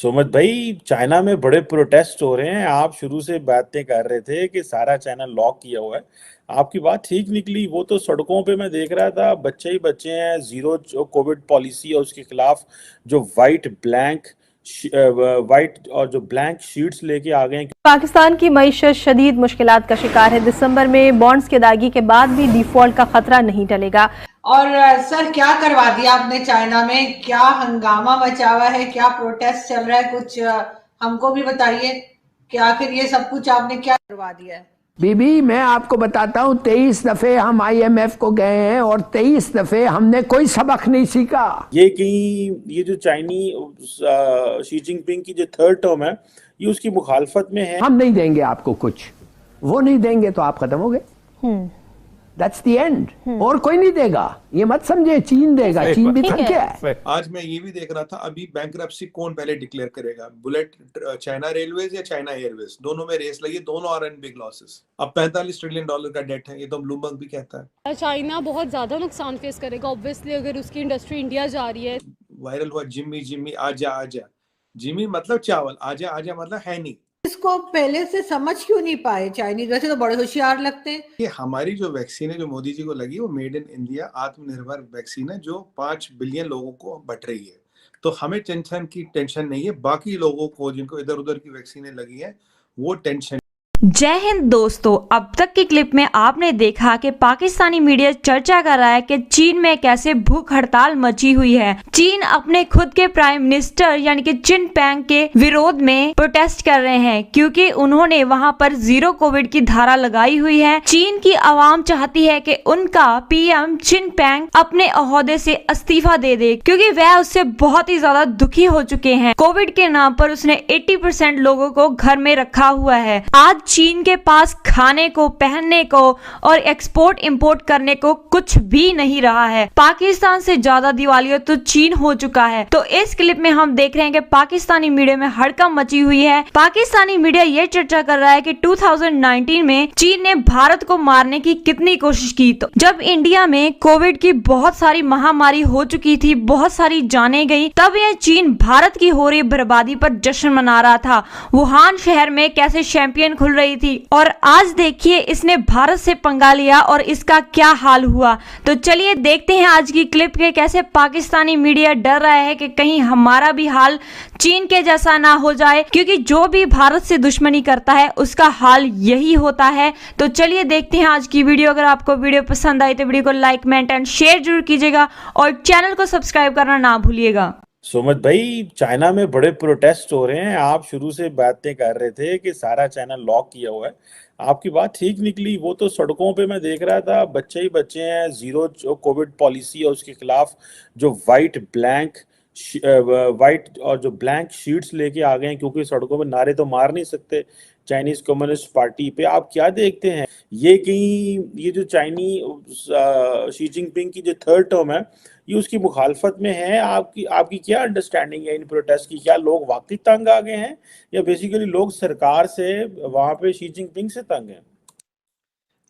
सुमित भाई, चाइना में बड़े प्रोटेस्ट हो रहे हैं। आप शुरू से बातें कर रहे थे कि सारा चाइना लॉक किया हुआ है। आपकी बात ठीक निकली। वो तो सड़कों पे मैं देख रहा था, बच्चे ही बच्चे हैं। जीरो जो कोविड पॉलिसी है उसके खिलाफ जो वाइट और जो ब्लैंक शीट्स लेके आ गए हैं। पाकिस्तान की मईशत शदीद मुश्किलात का शिकार है। दिसंबर में बॉन्ड्स की अदायगी के बाद भी डिफॉल्ट का खतरा नहीं टलेगा। और सर, क्या करवा दिया आपने चाइना में? क्या हंगामा मचा हुआ है, क्या प्रोटेस्ट चल रहा है? कुछ हमको भी बताइए कि आखिर ये सब कुछ आपने क्या करवा दिया है। बीबी, मैं आपको बताता हूँ, 23 दफे हम IMF को गए हैं और 23 दफे हमने कोई सबक नहीं सीखा। ये कहीं ये जो शी जिनपिंग की जो थर्ड टर्म है, ये उसकी मुखालफत में है। हम नहीं देंगे आपको कुछ, वो नहीं देंगे तो आप खत्म हो गए। That's the end. और कोई नहीं देगा, ये मत समझे चीन देगा। चीन भी थक गया है। आज मैं ये भी देख रहा था, अभी बैंकरप्सी कौन पहले डिक्लेयर करेगा, बुलेट चाइना रेलवेज या चाइना एयरवेज? दोनों में रेस लगी, दोनों आर इन बिग लॉसेस। अब $45 ट्रिलियन का डेट है, ये तो ब्लूमबर्ग भी कहता है। चाइना बहुत ज्यादा नुकसान फेस करेगा ऑब्वियसली अगर उसकी इंडस्ट्री इंडिया जा रही है। वायरल हुआ जिम्मी जिम्मी आजा आजा। जिम्मी मतलब चावल, आजा आजा मतलब है नहीं। इसको पहले से समझ क्यों नहीं पाए चाइनीज? वैसे तो बड़े होशियार लगते हैं। ये हमारी जो वैक्सीन है जो मोदी जी को लगी, वो मेड इन इंडिया आत्मनिर्भर वैक्सीन है जो 5 बिलियन लोगों को बट रही है। तो हमें टेंशन नहीं है। बाकी लोगों को जिनको इधर उधर की वैक्सीनें लगी है वो टेंशन। जय हिंद दोस्तों, अब तक की क्लिप में आपने देखा कि पाकिस्तानी मीडिया चर्चा कर रहा है कि चीन में कैसे भूख हड़ताल मची हुई है। चीन अपने खुद के प्राइम मिनिस्टर यानी कि जिनपिंग के विरोध में प्रोटेस्ट कर रहे हैं क्योंकि उन्होंने वहां पर जीरो कोविड की धारा लगाई हुई है। चीन की आवाम चाहती है कि उनका PM जिनपिंग अपने ओहदे से इस्तीफा दे दे क्योंकि वह उससे बहुत ही ज्यादा दुखी हो चुके हैं। कोविड के नाम पर उसने 80% लोगों को घर में रखा हुआ है। आज चीन के पास खाने को, पहनने को और एक्सपोर्ट इंपोर्ट करने को कुछ भी नहीं रहा है। पाकिस्तान से ज्यादा दिवालिया तो चीन हो चुका है। तो इस क्लिप में हम देख रहे हैं कि पाकिस्तानी मीडिया में हड़कंप मची हुई है। पाकिस्तानी मीडिया ये चर्चा कर रहा है कि 2019 में चीन ने भारत को मारने की कितनी कोशिश की। तो जब इंडिया में कोविड की बहुत सारी महामारी हो चुकी थी, बहुत सारी जाने गई, तब यह चीन भारत की हो रही बर्बादी पर जश्न मना रहा था। वुहान शहर में कैसे चैंपियन खुल रही थी और आज देखिए इसने भारत से पंगा लिया और इसका क्या हाल हुआ। तो चलिए देखते हैं आज की क्लिप के कैसे पाकिस्तानी मीडिया डर रहा है कि कहीं हमारा भी हाल चीन के जैसा ना हो जाए क्योंकि जो भी भारत से दुश्मनी करता है उसका हाल यही होता है। तो चलिए देखते हैं आज की वीडियो। अगर आपको वीडियो पसंद आई तो वीडियो को लाइक, कमेंट एंड शेयर जरूर कीजिएगा और चैनल को सब्सक्राइब करना ना भूलिएगा। सुमित भाई, चाइना में बड़े प्रोटेस्ट हो रहे हैं। आप शुरू से बातें कर रहे थे कि सारा चाइना लॉक किया हुआ है। आपकी बात ठीक निकली। वो तो सड़कों पे मैं देख रहा था, बच्चे ही बच्चे हैं। जीरो जो कोविड पॉलिसी है उसके खिलाफ जो वाइट और जो ब्लैंक शीट्स लेके आ गए हैं क्योंकि सड़कों पे नारे तो मार नहीं सकते चाइनीज कम्युनिस्ट पार्टी पे। आप क्या देखते हैं, ये कहीं ये जो शी जिनपिंग की जो थर्ड टर्म है, ये उसकी मुखालफत में है? आपकी क्या अंडरस्टैंडिंग है इन प्रोटेस्ट की? क्या लोग वाकई तंग आ गए हैं या बेसिकली लोग सरकार से वहां पे शी जिनपिंग से तंग हैं?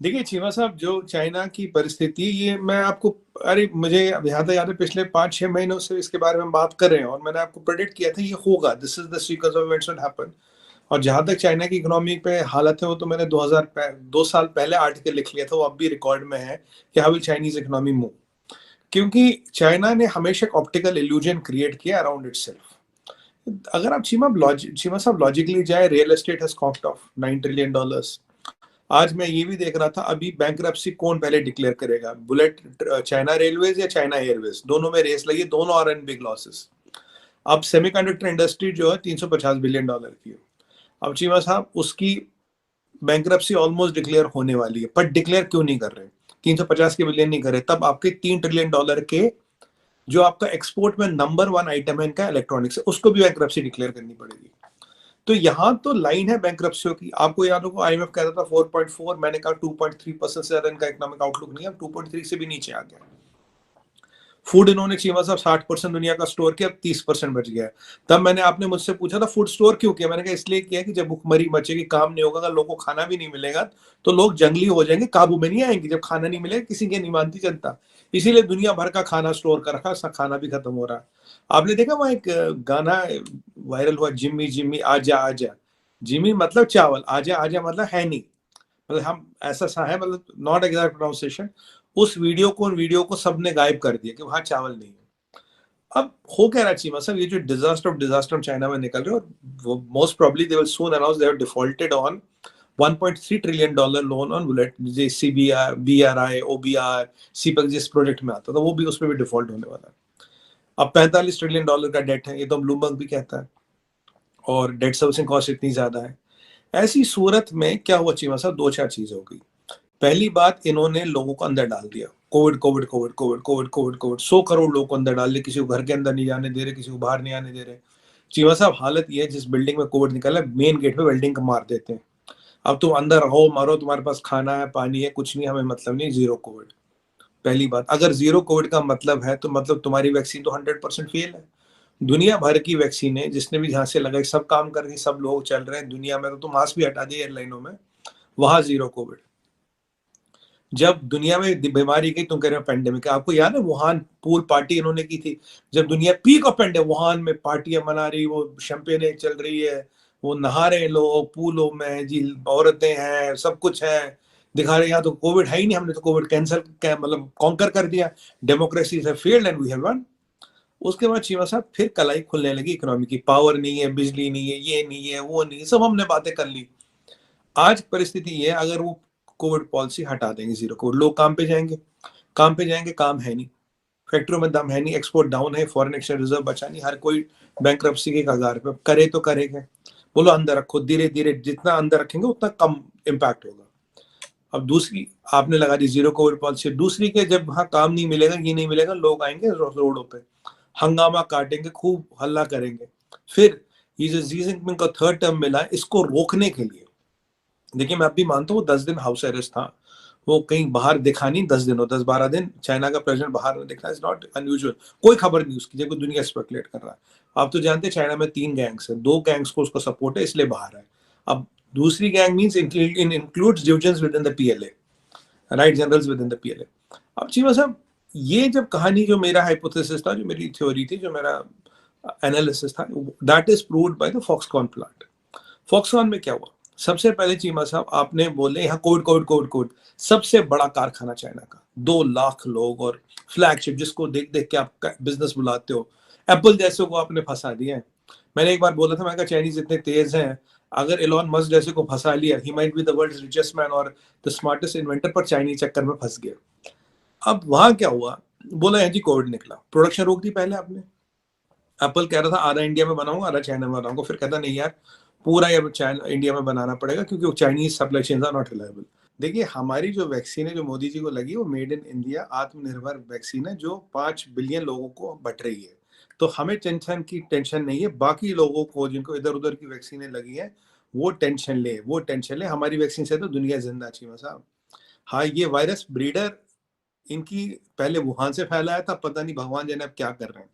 देखिए चीमा साहब, जो चाइना की परिस्थिति, ये मैं आपको, अरे मुझे यहाँ तक याद है पिछले 5-6 महीनों से इसके बारे में बात कर रहे हैं और मैंने आपको प्रेडिक्ट किया था ये होगा। This is the sequence of events will happen. और जहां तक चाइना की इकोनॉमी पे हालत है, वो तो मैंने 2 साल पहले आर्टिकल लिख लिया था, वो अब भी रिकॉर्ड में है कि how will Chinese economy move. क्योंकि चाइना ने हमेशा एक ऑप्टिकल इल्यूजन क्रिएट किया अराउंड इटसेल्फ। अगर आप चीमा साहब लॉजिकली जाए, real estate has cost of $9 trillion. आज मैं ये भी देख रहा था, अभी बैंकरप्सी कौन पहले डिक्लेयर करेगा, बुलेट चाइना रेलवेज या चाइना एयरवेज? दोनों में रेस लगी, दोनों आर इन बिग लॉसेस। अब सेमीकंडक्टर इंडस्ट्री जो है $350 बिलियन की है। अब चीमा साहब, उसकी बैंकरप्सी ऑलमोस्ट डिक्लेयर होने वाली है, पर डिक्लेयर क्यों नहीं कर रहे? 350 के बिलियन नहीं कर रहे, तब आपके $3 ट्रिलियन के जो आपका एक्सपोर्ट में नंबर 1 आइटम है इनका इलेक्ट्रॉनिक्स है, उसको भी बैंकरप्सी डिक्लेयर करनी पड़ेगी। तो यहाँ तो लाइन है बैंकरप्सियों की। आपको याद होगा IMF कहता था 4.4, मैंने कहा 2.3% से ज्यादा इनका इकोनॉमिक आउटलुक नहीं है। 2.3 से भी नीचे आ गया। फूड इन्होंने चीमा साहब 60% दुनिया का स्टोर किया, अब 30% बच गया। तब मैंने, आपने मुझसे पूछा था फूड स्टोर क्यों किया, मैंने कहा इसलिए किया कि जब भुखमरी मचेगी, काम नहीं होगा, अगर लोगों को खाना भी नहीं मिलेगा तो लोग जंगली हो जाएंगे, काबू में नहीं आएंगे। जब खाना नहीं मिलेगा किसी की नहीं मानती जनता, इसीलिए दुनिया भर का खाना स्टोर कर रखा, खाना भी खत्म हो रहा है। आपने देखा वहां एक गाना वायरल हुआ, जिम्मी जिम्मी आजा आजा, जिम्मी मतलब चावल, आजा आजा मतलब है नहीं, मतलब हम ऐसा सा है, मतलब नॉट एग्जैक्ट प्रोनाउंसिएशन। उस वीडियो को सबने गायब कर दिया कि वहां चावल नहीं है। अब हो क्या रहा चीमा साहब, ये जो डिजास्टर चाइना में निकल रहे हैं, और most probably they will soon announce they have defaulted on $1.3 trillion loan on bullet, CBR, BRI, OBR, CPEC जिस प्रोजेक्ट में आता था, वो भी उसमें भी डिफॉल्ट होने वाला है। अब $45 ट्रिलियन का डेट है, ये तो ब्लूमबर्ग भी कहता है, और डेट सर्विसिंग कॉस्ट इतनी ज्यादा है। ऐसी सूरत में क्या हुआ चीमा साहब, 2-4 चीज हो गई। पहली बात, इन्होंने लोगों को अंदर डाल दिया, कोविड 100 करोड़ लोगों को अंदर डाल दिया, किसी को घर के अंदर नहीं जाने दे रहे, किसी को बाहर नहीं आने दे रहे। चीमा साहब हालत ये है, जिस बिल्डिंग में कोविड निकला, मेन गेट पे वेल्डिंग का मार देते हैं। अब तुम अंदर रहो मरो, तुम्हारे पास खाना है, पानी है, कुछ नहीं, हमें मतलब नहीं, जीरो कोविड। पहली बात, अगर जीरो कोविड का मतलब है तो मतलब तुम्हारी वैक्सीन तो 100% फेल है। दुनिया भर की वैक्सीन है, जिसने भी जहां से लगाई, सब काम कर रही, सब लोग चल रहे हैं दुनिया में। तो तुम मास्क भी हटा दिए एयरलाइनों में, वहां जीरो कोविड। जब दुनिया में बीमारी गई, तुम कह रहे हो पेंडेमिक, आपको याद है वुहान पूल पार्टी इन्होंने की थी, जब दुनिया पीक ऑफ पेंडेमिक, वुहान में पार्टियां मना रही, वो शैंपेन चल रही है, वो नहा रहे लोग पूलों में जी, औरतें हैं, सब कुछ है, दिखा रहे यहाँ तो कोविड है ही नहीं, हमने तो कोविड कैंसिल मतलब कॉन्कर कर दिया, डेमोक्रेसी से failed and we have one. उसके बाद शिवा साहब फिर कलाई खुलने लगी इकोनॉमी की, पावर नहीं है, बिजली नहीं है, ये नहीं है, वो नहीं है, सब हमने बातें कर ली। आज परिस्थिति ये है, अगर वो कोविड पॉलिसी हटा देंगे, जीरो कोविड, लोग काम पे जाएंगे, काम है नहीं, फैक्ट्रियों में दम है नहीं, एक्सपोर्ट डाउन है, फॉरेन एक्सचेंज रिजर्व बचा नहीं, हर कोई बैंकरप्सी के कगार पे, करे तो करेगा, बोलो अंदर रखो, धीरे धीरे जितना अंदर रखेंगे उतना कम इम्पैक्ट होगा। अब दूसरी आपने लगा दी जीरो कोविड पॉलिसी, दूसरी के जब वहां काम नहीं मिलेगा, ये नहीं मिलेगा, लोग आएंगे रोडों पे, हंगामा काटेंगे, खूब हल्ला करेंगे। फिर ये जो जी जिनपिंग का थर्ड टर्म मिला है, इसको रोकने के लिए, देखिए मैं अब भी मानता हूँ 10 दिन हाउस अरेस्ट था, वो कहीं बाहर दिखा नहीं, 10-12 दिन चाइना का प्रेसिडेंट बाहर नहीं दिखा, इट्स नॉट अनयूजुअल, कोई खबर नहीं उसकी, जब दुनिया स्पेकुलेट कर रहा है। आप तो जानते हैं चाइना में 3 गैंग्स है, 2 गैंग्स को उसको सपोर्ट है, इसलिए बाहर है। अब दूसरी gang means includes divisions with in the PLA, right, generals with in the PLA. अब चीमा साहब, ये जब कहानी, जो मेरा हाइपोथेसिस था, जो मेरी थ्योरी थी, जो मेरा एनालिसिस था, that is proved by the Foxconn plant. Foxconn में क्या हुआ, सबसे पहले चीमा साहब आपने बोले यहाँ कोविड, सबसे बड़ा कारखाना चाइना का, 2 लाख लोग, और फ्लैगशिप जिसको देख देख के आप बिजनेस बुलाते हो, एप्पल जैसे को आपने फंसा दिया है। मैंने एक बार बोला था, मैं कहा चाइनीज इतने तेज हैं, अगर एलोन मस्क जैसे को फंसा लिया, he might be the world's richest man और द स्मार्टेस्ट इन्वेंटर, पर चाइनीज चक्कर में फंस गया। अब वहां क्या हुआ, बोला है जी कोविड निकला, प्रोडक्शन रोक दी पहले आपने। एप्पल कह रहा था आधा इंडिया में बनाऊंगा, आधा चाइना में बनाऊंगा, फिर कहता नहीं यार, पूरा चाइना इंडिया में बनाना पड़ेगा, क्योंकि Chinese supply chains are not reliable. देखिए हमारी जो वैक्सीन है, जो मोदी जी को लगी, वो मेड इन इंडिया आत्मनिर्भर वैक्सीन है, जो 5 बिलियन लोगों को बट रही है। तो हमें टेंशन नहीं है, बाकी लोगों को जिनको इधर उधर की वैक्सीनें लगी है, वो टेंशन ले, हमारी वैक्सीन से तो दुनिया जिंदा। चीमा साहब, हाँ, ये वायरस ब्रीडर इनकी पहले वुहान से फैलाया था, पता नहीं भगवान जाने अब क्या कर रहे हैं।